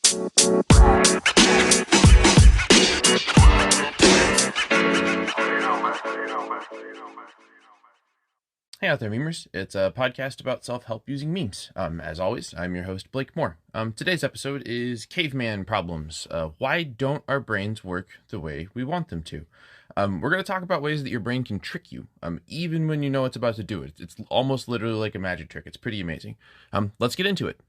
Hey out there, memers. It's a podcast about self-help using memes. As always, I'm your host, Blake Moore. Today's episode is Caveman Problems. Why don't our brains work the way we want them to? We're going to talk about ways that your brain can trick you, even when you know it's about to do it. It's almost literally like a magic trick. It's pretty amazing. Let's get into it.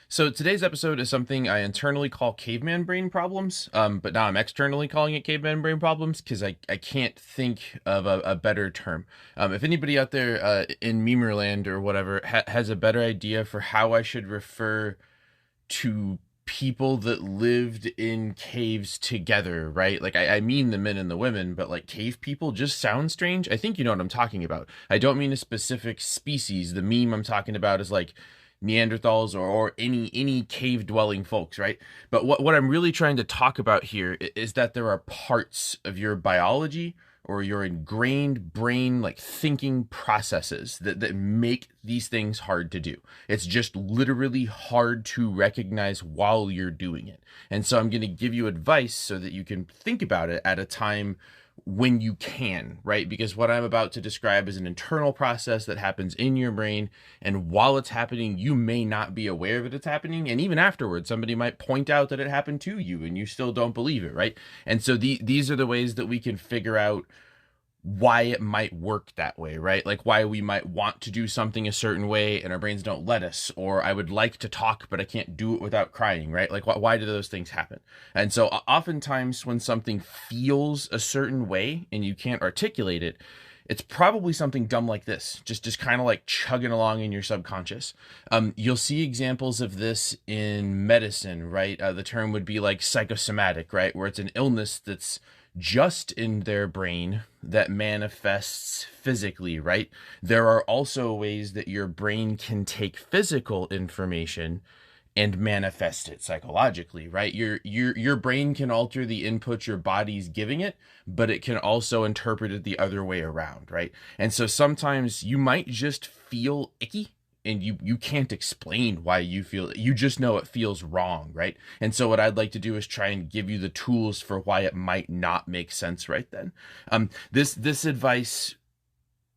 So today's episode is something I internally call caveman brain problems, but now I'm externally calling it caveman brain problems because I can't think of a better term. If anybody out there in Memerland or whatever has a better idea for how I should refer to people that lived in caves together, right? Like I mean the men and the women, but like cave people just sound strange. I think you know what I'm talking about. I don't mean a specific species. The meme I'm talking about is like Neanderthals or any cave dwelling folks, right? But what I'm really trying to talk about here is that there are parts of your biology or your ingrained brain like thinking processes that make these things hard to do. It's just literally hard to recognize while you're doing it. And so I'm going to give you advice so that you can think about it at a time when you can, right? Because what I'm about to describe is an internal process that happens in your brain, and while it's happening, you may not be aware that it's happening, and even afterwards, somebody might point out that it happened to you, and you still don't believe it, right? And so these are the ways that we can figure out why it might work that way, right? Like why we might want to do something a certain way and our brains don't let us, or I would like to talk, but I can't do it without crying, right? Like why do those things happen? And so oftentimes when something feels a certain way and you can't articulate it, it's probably something dumb like this, just kind of like chugging along in your subconscious. You'll see examples of this in medicine, right? The term would be like psychosomatic, right? Where it's an illness that's just in their brain that manifests physically, right? There are also ways that your brain can take physical information and manifest it psychologically, right? Your brain can alter the input your body's giving it, but it can also interpret it the other way around, right? And so sometimes you might just feel icky and you can't explain why you feel it. You just know it feels wrong, right? And so what I'd like to do is try and give you the tools for why it might not make sense right then. This advice,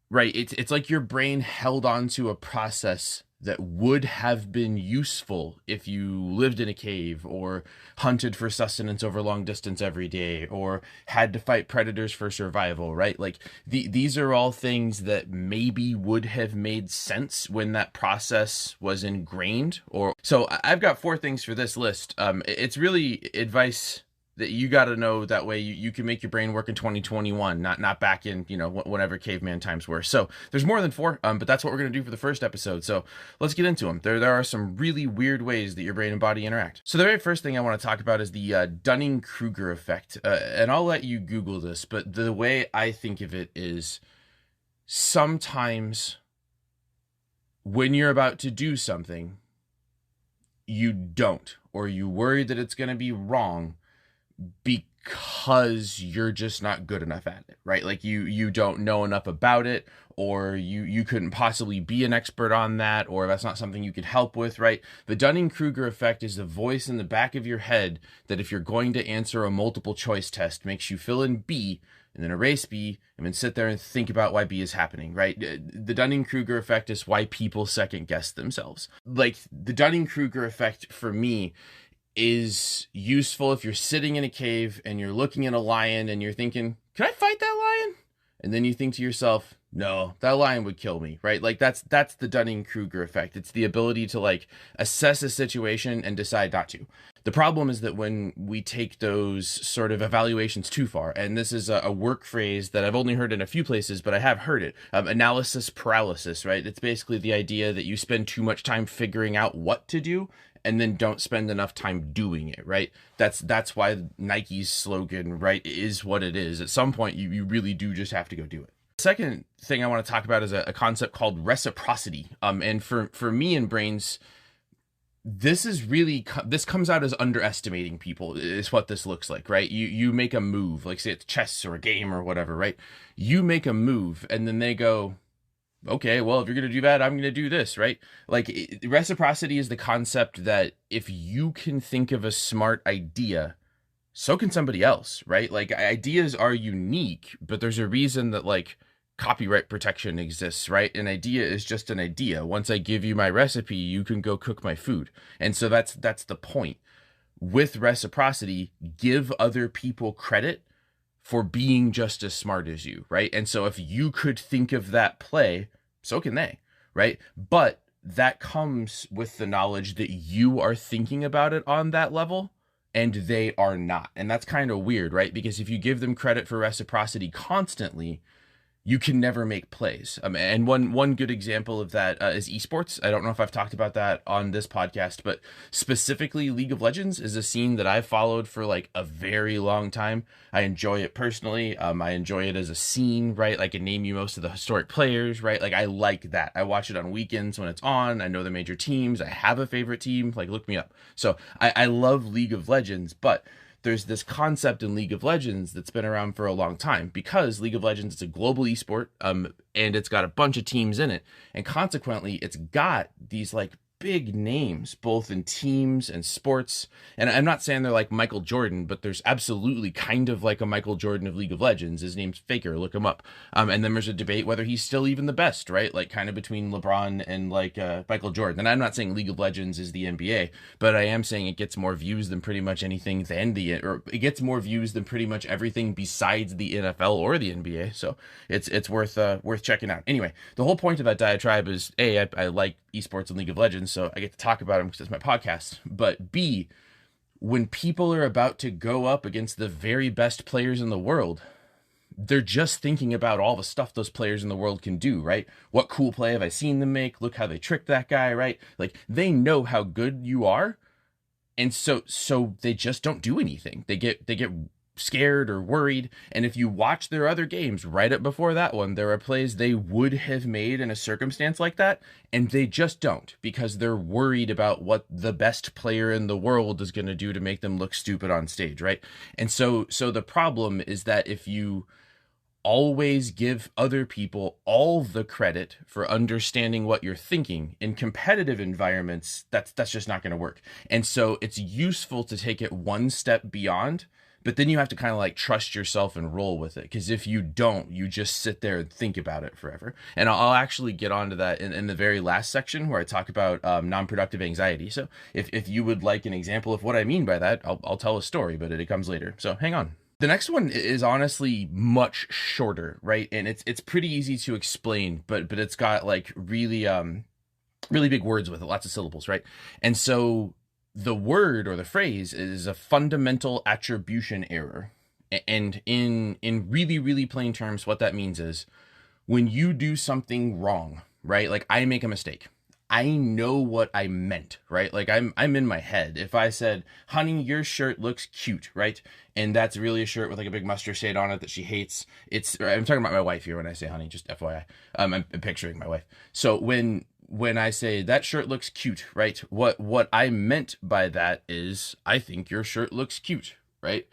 right? It's like your brain held on to a process that would have been useful if you lived in a cave or hunted for sustenance over long distance every day or had to fight predators for survival, right? Like these are all things that maybe would have made sense when that process was ingrained. Or so I've got 4 things for this list. It's really advice that you got to know, that way you can make your brain work in 2021, not back in, whenever caveman times were. So there's more than 4, but that's what we're going to do for the first episode. So let's get into them. There are some really weird ways that your brain and body interact. So the very first thing I want to talk about is the Dunning-Kruger Effect. And I'll let you Google this, but the way I think of it is sometimes when you're about to do something, you don't, or you worry that it's going to be wrong because you're just not good enough at it, right? Like you don't know enough about it, or you couldn't possibly be an expert on that, or that's not something you could help with, right? The Dunning-Kruger effect is the voice in the back of your head that if you're going to answer a multiple choice test, makes you fill in B and then erase B and then sit there and think about why B is happening, right? The Dunning-Kruger effect is why people second guess themselves. Like the Dunning-Kruger effect for me is useful if you're sitting in a cave and you're looking at a lion and you're thinking, can I fight that lion? And then you think to yourself, no, that lion would kill me, right? Like that's the Dunning-Kruger effect. It's the ability to like assess a situation and decide not to. The problem is that when we take those sort of evaluations too far, and this is a work phrase that I've only heard in a few places, but I have heard it, analysis paralysis, right? It's basically the idea that you spend too much time figuring out what to do and then don't spend enough time doing it, right? That's why Nike's slogan, right, is what it is. At some point, you really do just have to go do it. The second thing I want to talk about is a concept called reciprocity. And for me and brains, this comes out as underestimating people is what this looks like, right? You make a move, like say it's chess or a game or whatever, right? You make a move and then they go, okay, well, if you're going to do that, I'm going to do this, right? Like reciprocity is the concept that if you can think of a smart idea, so can somebody else, right? Like ideas are unique, but there's a reason that like copyright protection exists, right? An idea is just an idea. Once I give you my recipe, you can go cook my food. And so that's the point. With reciprocity, give other people credit for being just as smart as you, right? And so if you could think of that play, so can they, right? But that comes with the knowledge that you are thinking about it on that level and they are not. And that's kind of weird, right? Because if you give them credit for reciprocity constantly, you can never make plays. And one good example of that is esports. I don't know if I've talked about that on this podcast, but specifically League of Legends is a scene that I've followed for like a very long time. I enjoy it personally. I enjoy it as a scene, right? I can name you most of the historic players, right? Like I like that. I watch it on weekends when it's on. I know the major teams. I have a favorite team. Like look me up. So I love League of Legends, but there's this concept in League of Legends that's been around for a long time because League of Legends is a global esport, and it's got a bunch of teams in it, and consequently, it's got these like big names both in teams and sports. And I'm not saying they're like Michael Jordan, but there's absolutely kind of like a Michael Jordan of League of Legends. His name's Faker, look him up. And then there's a debate whether he's still even the best, right? Like kind of between LeBron and like Michael Jordan. And I'm not saying League of Legends is the NBA, but I am saying it gets more views than pretty much anything or it gets more views than pretty much everything besides the NFL or the NBA. So it's worth checking out. Anyway, the whole point of that diatribe is I like esports and League of Legends, so I get to talk about them because it's my podcast. But B, when people are about to go up against the very best players in the world, they're just thinking about all the stuff those players in the world can do, right? What cool play have I seen them make? Look how they tricked that guy, right? Like they know how good you are, and so they just don't do anything. They get scared or worried. And if you watch their other games right up before that one, there are plays they would have made in a circumstance like that, and they just don't because they're worried about what the best player in the world is going to do to make them look stupid on stage, right? And so the problem is that if you always give other people all the credit for understanding what you're thinking in competitive environments, that's just not going to work. And so it's useful to take it one step beyond, but then you have to kind of like trust yourself and roll with it. Because if you don't, you just sit there and think about it forever. And I'll actually get onto that in the very last section where I talk about non-productive anxiety. So if you would like an example of what I mean by that, I'll tell a story, but it comes later. So hang on. The next one is honestly much shorter, right? And it's pretty easy to explain, but it's got like really big words with it, lots of syllables, right? And so the word or the phrase is a fundamental attribution error. And in really, really plain terms, what that means is when you do something wrong, right? Like I make a mistake. I know what I meant, right? Like I'm in my head. If I said, honey, your shirt looks cute, right? And that's really a shirt with like a big mustard shade on it that she hates. I'm talking about my wife here when I say honey, just FYI. I'm picturing my wife. So when I say that shirt looks cute, right? What I meant by that is I think your shirt looks cute, right?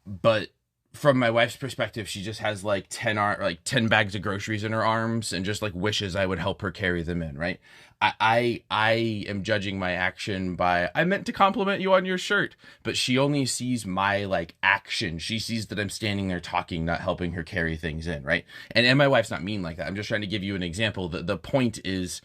But from my wife's perspective, she just has like 10 bags of groceries in her arms and just like wishes I would help her carry them in, right? I am judging my action by I meant to compliment you on your shirt, but she only sees my like action. She sees that I'm standing there talking, not helping her carry things in, right? And my wife's not mean like that. I'm just trying to give you an example. The point is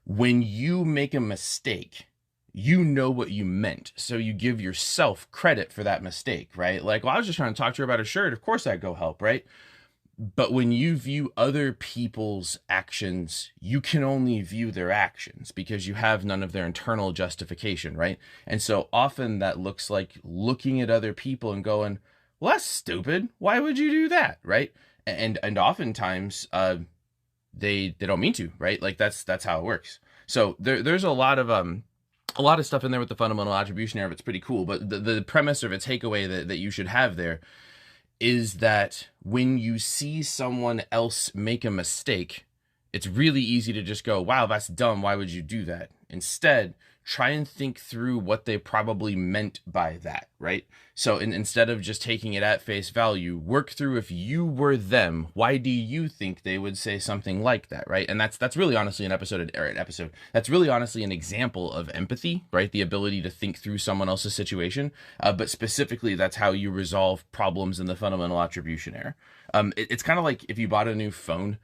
when you make a mistake, you know what you meant. So you give yourself credit for that mistake, right? Like, well, I was just trying to talk to her about her shirt. Of course I'd go help, right? But when you view other people's actions, you can only view their actions because you have none of their internal justification, right? And so often that looks like looking at other people and going, well, that's stupid. Why would you do that, right? And oftentimes they don't mean to, right? Like that's how it works. So there's a lot of stuff in there with the fundamental attribution error. It's pretty cool. But the premise or the takeaway that you should have there is that when you see someone else make a mistake, it's really easy to just go, wow, that's dumb. Why would you do that? Instead, try and think through what they probably meant by that, right? So instead of just taking it at face value, work through, if you were them, why do you think they would say something like that, right? And that's really honestly that's really honestly an example of empathy, right? The ability to think through someone else's situation, but specifically that's how you resolve problems in the fundamental attribution error. It's kind of like if you bought a new phone,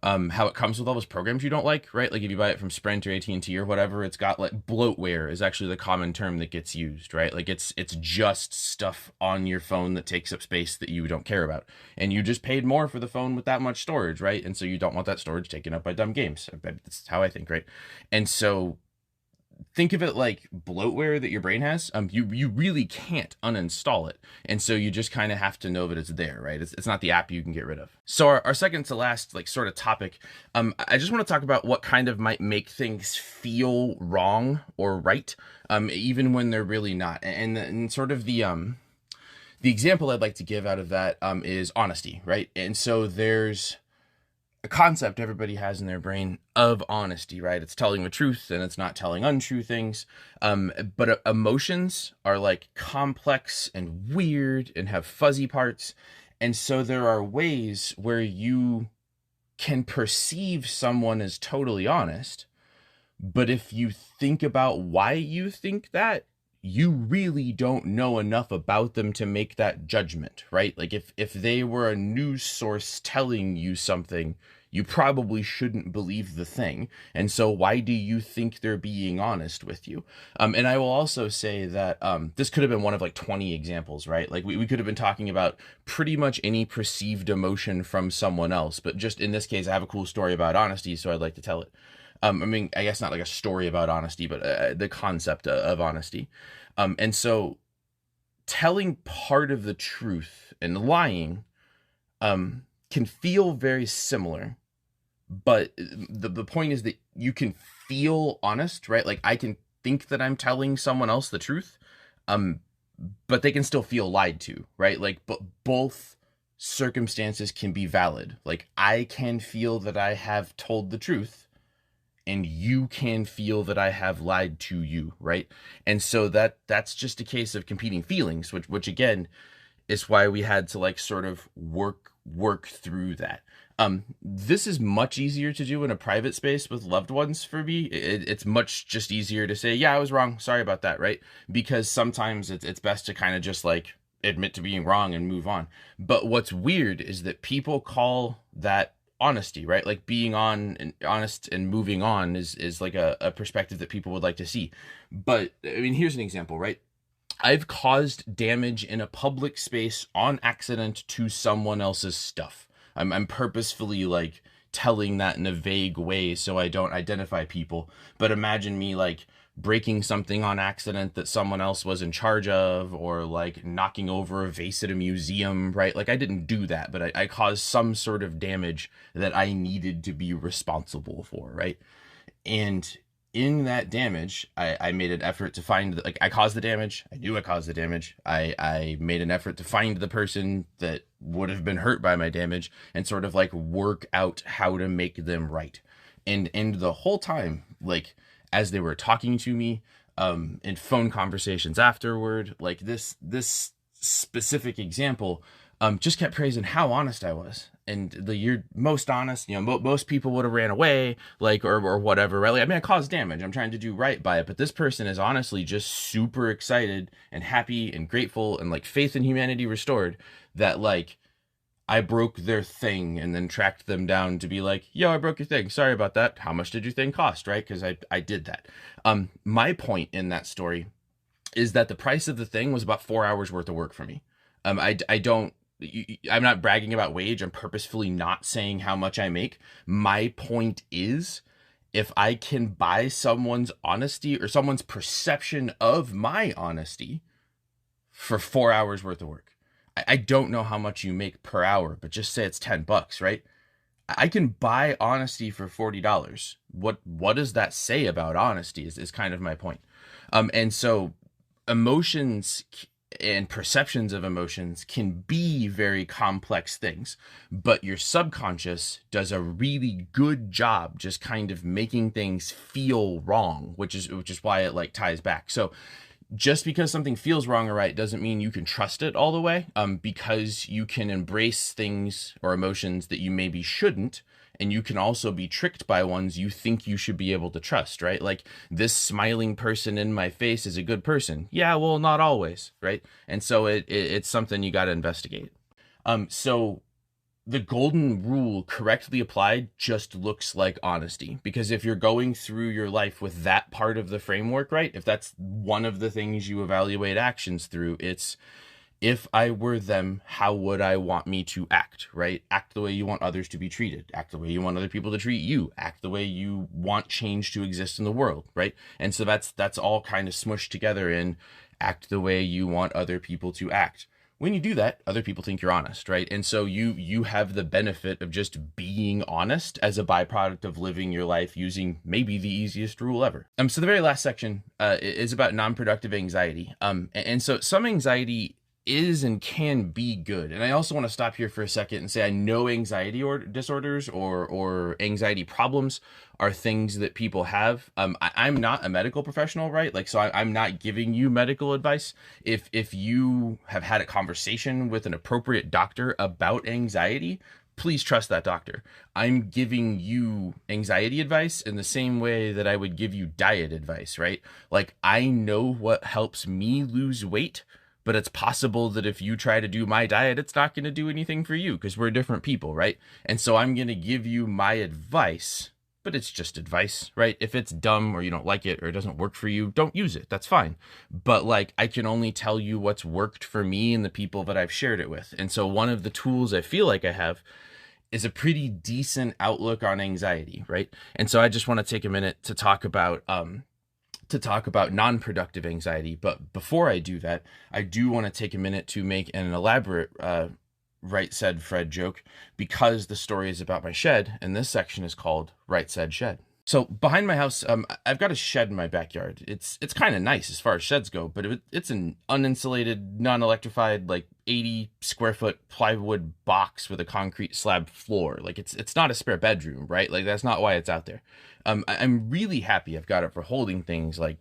how it comes with all those programs you don't like, right? Like if you buy it from Sprint or AT&T or whatever, it's got like bloatware is actually the common term that gets used, right? Like it's just stuff on your phone that takes up space that you don't care about. And you just paid more for the phone with that much storage, right? And so you don't want that storage taken up by dumb games. That's how I think, right? And so think of it like bloatware that your brain has. You really can't uninstall it, and so you just kind of have to know that it's there, right? It's not the app you can get rid of. So our second to last like sort of topic, I just want to talk about what kind of might make things feel wrong or right, even when they're really not. And sort of the example I'd like to give out of that is honesty, right? And so there's a concept everybody has in their brain of honesty, right? It's telling the truth and it's not telling untrue things. But emotions are like complex and weird and have fuzzy parts. And so there are ways where you can perceive someone as totally honest, but if you think about why you think that, you really don't know enough about them to make that judgment, right? Like if they were a news source telling you something, you probably shouldn't believe the thing. And so why do you think they're being honest with you? And I will also say that this could have been one of like 20 examples, right? Like we could have been talking about pretty much any perceived emotion from someone else. But just in this case, I have a cool story about honesty, so I'd like to tell it. I mean, I guess not like a story about honesty, but the concept of honesty. And so telling part of the truth and lying can feel very similar, but the point is that you can feel honest, right? Like I can think that I'm telling someone else the truth, but they can still feel lied to, right? Like, but both circumstances can be valid. Like I can feel that I have told the truth, and you can feel that I have lied to you, right? And so that's just a case of competing feelings, which again is why we had to like sort of work through that. This is much easier to do in a private space with loved ones for me. It's much just easier to say, yeah, I was wrong, sorry about that, right? Because sometimes it's best to kind of just like admit to being wrong and move on. But what's weird is that people call that honesty, right? Like being honest and moving on is like a perspective that people would like to see. But I mean, here's an example, right? I've caused damage in a public space on accident to someone else's stuff. I'm purposefully like telling that in a vague way so I don't identify people. But imagine me like breaking something on accident that someone else was in charge of, or like knocking over a vase at a museum, right? Like I didn't do that, but I caused some sort of damage that I needed to be responsible for, right? And in that damage, I made an effort to find, like I caused the damage. I knew I caused the damage. I made an effort to find the person that would have been hurt by my damage and sort of like work out how to make them right. And the whole time, like, as they were talking to me, in phone conversations afterward, like this specific example, just kept praising how honest I was. And you're most honest, most people would have ran away, like, or whatever, right? Like, I mean, I caused damage. I'm trying to do right by it. But this person is honestly just super excited and happy and grateful and like faith in humanity restored that like I broke their thing and then tracked them down to be like, yo, I broke your thing. Sorry about that. How much did your thing cost, right? Because I did that. My point in that story is that the price of the thing was about 4 hours worth of work for me. I'm not bragging about wage. I'm purposefully not saying how much I make. My point is, if I can buy someone's honesty or someone's perception of my honesty for 4 hours worth of work, I don't know how much you make per hour, but just say it's $10, right? I can buy honesty for $40. What does that say about honesty is kind of my point. And so emotions and perceptions of emotions can be very complex things, but your subconscious does a really good job just kind of making things feel wrong, which is why it like ties back. So just because something feels wrong or right doesn't mean you can trust it all the way, because you can embrace things or emotions that you maybe shouldn't, and you can also be tricked by ones you think you should be able to trust, right? Like, this smiling person in my face is a good person. Yeah, well, not always, right? And so it's something you got to investigate. So the golden rule correctly applied just looks like honesty, because if you're going through your life with that part of the framework, right, if that's one of the things you evaluate actions through, it's, if I were them, how would I want me to act, right? Act the way you want others to be treated. Act the way you want other people to treat you. Act the way you want change to exist in the world, right? And so that's all kind of smushed together in act the way you want other people to act. When you do that, other people think you're honest, right? And so you have the benefit of just being honest as a byproduct of living your life using maybe the easiest rule ever. So the very last section is about non-productive anxiety. And so some anxiety is and can be good. And I also want to stop here for a second and say, I know anxiety or disorders or anxiety problems are things that people have. I'm not a medical professional, right? Like, so I'm not giving you medical advice. If you have had a conversation with an appropriate doctor about anxiety, please trust that doctor. I'm giving you anxiety advice in the same way that I would give you diet advice, right? Like, I know what helps me lose weight, but it's possible that if you try to do my diet, it's not going to do anything for you because we're different people, right? And so I'm going to give you my advice, but it's just advice, right? If it's dumb or you don't like it or it doesn't work for you, don't use it. That's fine. But like, I can only tell you what's worked for me and the people that I've shared it with. And so one of the tools I feel like I have is a pretty decent outlook on anxiety, right? And so I just want to take a minute to talk about non-productive anxiety. But before I do that, I do want to take a minute to make an elaborate Right Said Fred joke, because the story is about my shed, and this section is called Right Said Shed. So behind my house, I've got a shed in my backyard. It's kind of nice as far as sheds go, but it's an uninsulated, non-electrified, like 80 square foot plywood box with a concrete slab floor. Like, it's not a spare bedroom, right? Like, that's not why it's out there. I'm really happy I've got it for holding things like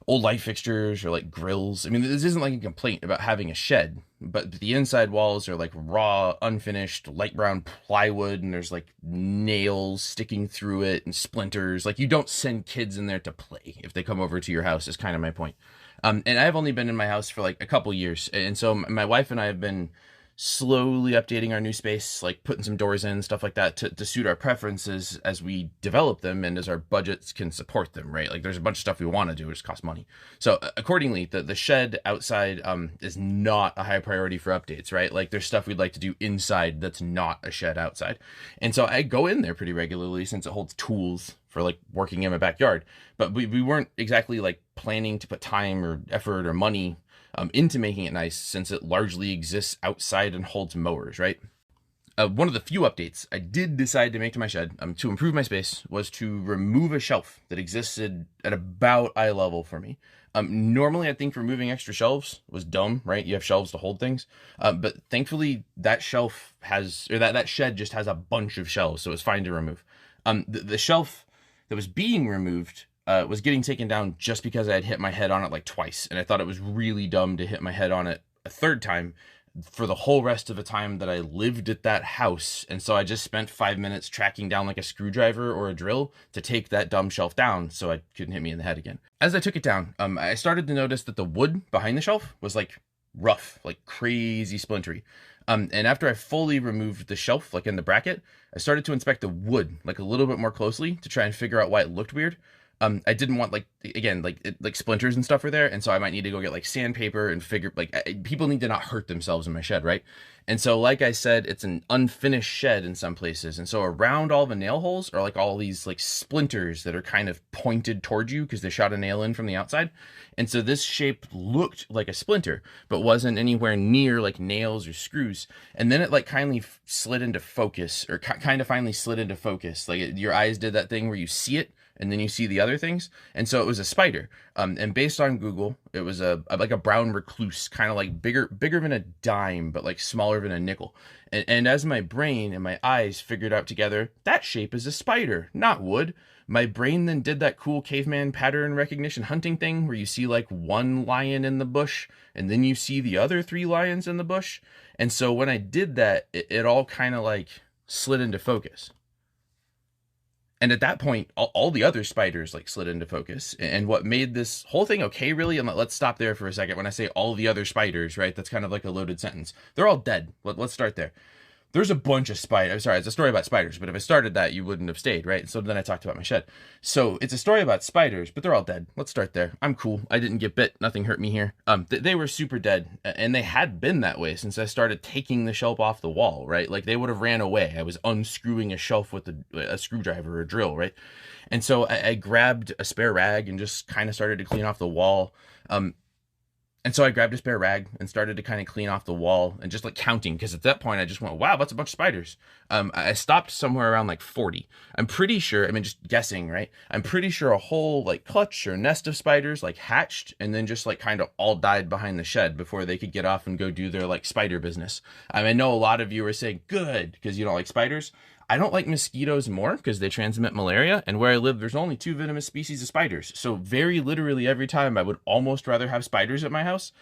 old light fixtures or like grills. I mean, this isn't like a complaint about having a shed, but the inside walls are like raw, unfinished, light brown plywood, and there's like nails sticking through it and splinters. Like, you don't send kids in there to play if they come over to your house, is kind of my point. And I've only been in my house for like a couple years, and so my wife and I have been slowly updating our new space, like putting some doors in, stuff like that, to suit our preferences as we develop them and as our budgets can support them, right? Like, there's a bunch of stuff we want to do, it just costs money. So accordingly, the shed outside is not a high priority for updates, right? Like, there's stuff we'd like to do inside that's not a shed outside. And so I go in there pretty regularly since it holds tools for like working in my backyard. But we weren't exactly like planning to put time or effort or money into making it nice, since it largely exists outside and holds mowers, right? One of the few updates I did decide to make to my shed to improve my space was to remove a shelf that existed at about eye level for me. Normally, I think removing extra shelves was dumb, right? You have shelves to hold things. But thankfully, that shelf that shed just has a bunch of shelves, so it's fine to remove. The shelf that was being removed was getting taken down just because I had hit my head on it like twice, and I thought it was really dumb to hit my head on it a third time for the whole rest of the time that I lived at that house. And so I just spent 5 minutes tracking down like a screwdriver or a drill to take that dumb shelf down so it couldn't hit me in the head again. As I took it down, I started to notice that the wood behind the shelf was like rough, like crazy splintery. And after I fully removed the shelf, like in the bracket, I started to inspect the wood like a little bit more closely to try and figure out why it looked weird. I didn't want like splinters and stuff are there, and so I might need to go get like sandpaper and figure, like, people need to not hurt themselves in my shed, right? And so, like I said, it's an unfinished shed in some places. And so around all the nail holes are like all these like splinters that are kind of pointed toward you because they shot a nail in from the outside. And so this shape looked like a splinter, but wasn't anywhere near like nails or screws. And then it like kindly slid into focus, or kind of finally slid into focus. Like your eyes did that thing where you see it and then you see the other things. And so it was a spider. And based on Google, it was like a brown recluse, kind of like bigger than a dime, but like smaller than a nickel. And as my brain and my eyes figured out together, that shape is a spider, not wood. My brain then did that cool caveman pattern recognition hunting thing where you see like one lion in the bush and then you see the other 3 lions in the bush. And so when I did that, it all kind of like slid into focus. And at that point, all the other spiders like slid into focus. And what made this whole thing okay, really, and let's stop there for a second. When I say all the other spiders, right, that's kind of like a loaded sentence. They're all dead. Let's start there. There's a bunch of spiders. Sorry, it's a story about spiders, but if I started that, you wouldn't have stayed, right? So then I talked about my shed. So it's a story about spiders, but they're all dead. Let's start there. I'm cool. I didn't get bit. Nothing hurt me here. They were super dead, and they had been that way since I started taking the shelf off the wall, right? Like they would have ran away. I was unscrewing a shelf with a screwdriver or a drill, right? And so I grabbed a spare rag and just kind of started to clean off the wall. And so I grabbed a spare rag and started to kind of clean off the wall and just like counting, because at that point I just went, wow, that's a bunch of spiders. I stopped somewhere around like 40. I'm pretty sure, I mean, just guessing, right? I'm pretty sure a whole like clutch or nest of spiders like hatched and then just like kind of all died behind the shed before they could get off and go do their like spider business. I know a lot of you are saying good because you don't like spiders. I don't like mosquitoes more because they transmit malaria, and where I live, there's only 2 venomous species of spiders. So very literally every time I would almost rather have spiders at my house.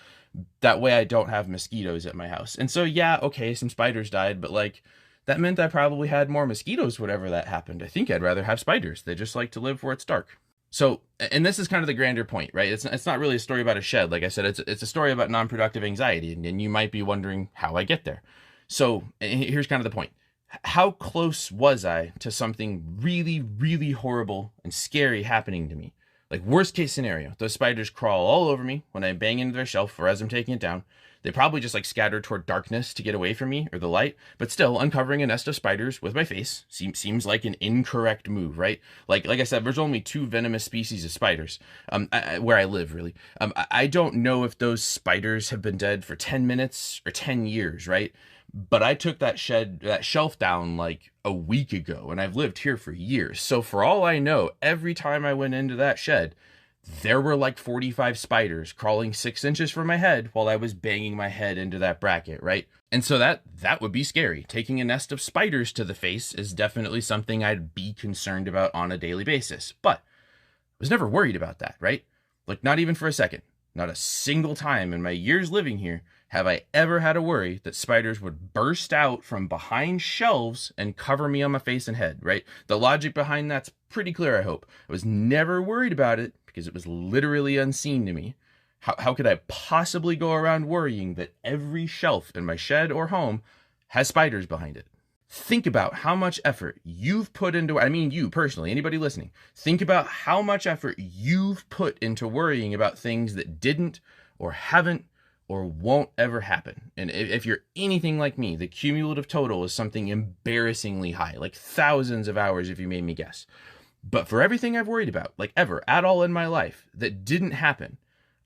That way I don't have mosquitoes at my house. And so, yeah, okay, some spiders died, but like that meant I probably had more mosquitoes whenever that happened. I think I'd rather have spiders. They just like to live where it's dark. So, and this is kind of the grander point, right? It's not really a story about a shed. Like I said, it's a story about non-productive anxiety, and you might be wondering how I get there. So here's kind of the point. How close was I to something really, really horrible and scary happening to me? Like worst case scenario, those spiders crawl all over me when I bang into their shelf or as I'm taking it down. They probably just like scatter toward darkness to get away from me or the light, but still uncovering a nest of spiders with my face seems like an incorrect move, right? Like I said, there's only 2 venomous species of spiders where I live, really. I don't know if those spiders have been dead for 10 minutes or 10 years, right? But I took that shelf down like a week ago, and I've lived here for years. So for all I know, every time I went into that shed, there were like 45 spiders crawling 6 inches from my head while I was banging my head into that bracket, right? And so that would be scary. Taking a nest of spiders to the face is definitely something I'd be concerned about on a daily basis. But I was never worried about that, right? Like not even for a second. Not a single time in my years living here have I ever had a worry that spiders would burst out from behind shelves and cover me on my face and head, right? The logic behind that's pretty clear, I hope. I was never worried about it because it was literally unseen to me. How could I possibly go around worrying that every shelf in my shed or home has spiders behind it? Think about how much effort you've put into, I mean you personally, anybody listening, think about how much effort you've put into worrying about things that didn't or haven't or won't ever happen. And if you're anything like me, the cumulative total is something embarrassingly high, like thousands of hours if you made me guess. But for everything I've worried about, like ever, at all in my life, that didn't happen,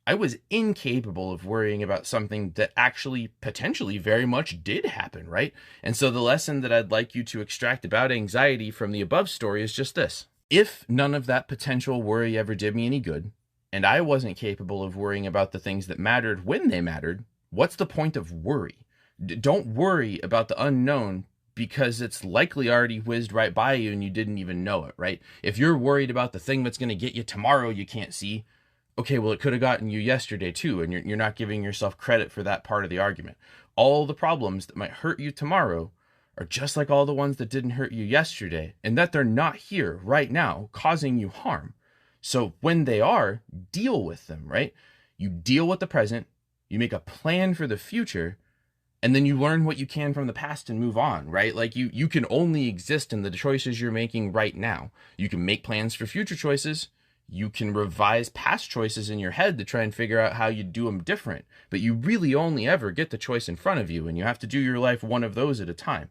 I was incapable of worrying about something that actually potentially very much did happen, right? And so the lesson that I'd like you to extract about anxiety from the above story is just this. If none of that potential worry ever did me any good, and I wasn't capable of worrying about the things that mattered when they mattered, what's the point of worry? Don't worry about the unknown because it's likely already whizzed right by you and you didn't even know it, right? If you're worried about the thing that's going to get you tomorrow you can't see, okay, well, it could have gotten you yesterday too, and you're not giving yourself credit for that part of the argument. All the problems that might hurt you tomorrow are just like all the ones that didn't hurt you yesterday, and that they're not here right now causing you harm. So when they are, deal with them, right? You deal with the present, you make a plan for the future, and then you learn what you can from the past and move on, right? Like you can only exist in the choices you're making right now. You can make plans for future choices. you can revise past choices in your head to try and figure out how you do them different. But you really only ever get the choice in front of you, and you have to do your life one of those at a time.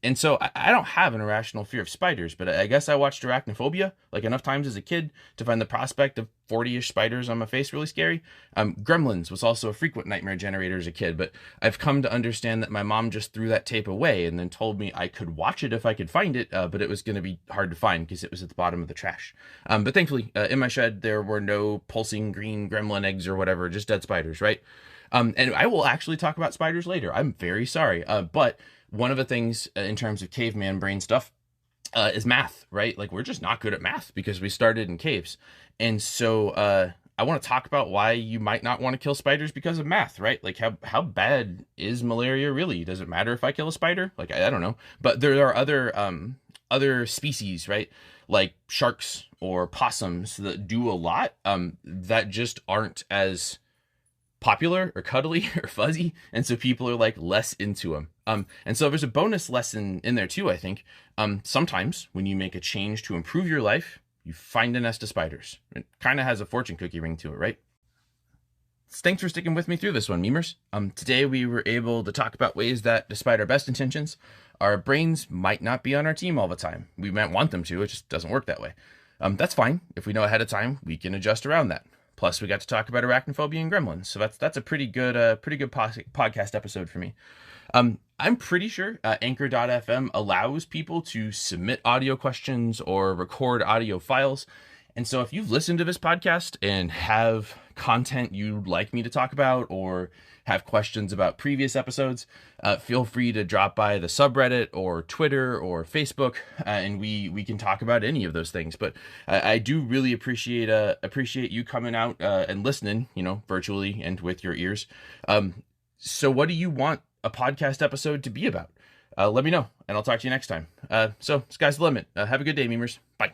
And so I don't have an irrational fear of spiders, but I guess I watched Arachnophobia like enough times as a kid to find the prospect of 40-ish spiders on my face really scary. Gremlins was also a frequent nightmare generator as a kid, but I've come to understand that my mom just threw that tape away and then told me I could watch it if I could find it, but it was going to be hard to find because it was at the bottom of the trash. But thankfully, in my shed, there were no pulsing green gremlin eggs or whatever, just dead spiders, right? And I will actually talk about spiders later. I'm very sorry. But one of the things in terms of caveman brain stuff is math, right? Like we're just not good at math because we started in caves. And so I want to talk about why you might not want to kill spiders because of math, right? Like how bad is malaria really? Does it matter if I kill a spider? Like, I don't know. But there are other species, right? Like sharks or possums that do a lot that just aren't as popular or cuddly or fuzzy, and so people are like less into them. And so there's a bonus lesson in there too, I think. Sometimes when you make a change to improve your life, you find a nest of spiders. It kind of has a fortune cookie ring to it, right? Thanks for sticking with me through this one, memers. Today we were able to talk about ways that, despite our best intentions, our brains might not be on our team all the time. We might want them to, it just doesn't work that way. That's fine. If we know ahead of time, we can adjust around that. Plus, we got to talk about arachnophobia and gremlins, so that's a pretty good podcast episode for me. I'm pretty sure Anchor.fm allows people to submit audio questions or record audio files. And so if you've listened to this podcast and have content you'd like me to talk about or have questions about previous episodes, feel free to drop by the subreddit or Twitter or Facebook, and we can talk about any of those things. But I do really appreciate you coming out and listening, virtually and with your ears. So what do you want a podcast episode to be about? Let me know, and I'll talk to you next time. So sky's the limit. Have a good day, memers. Bye.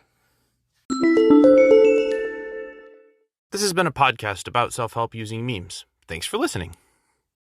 This has been a podcast about self-help using memes. Thanks for listening.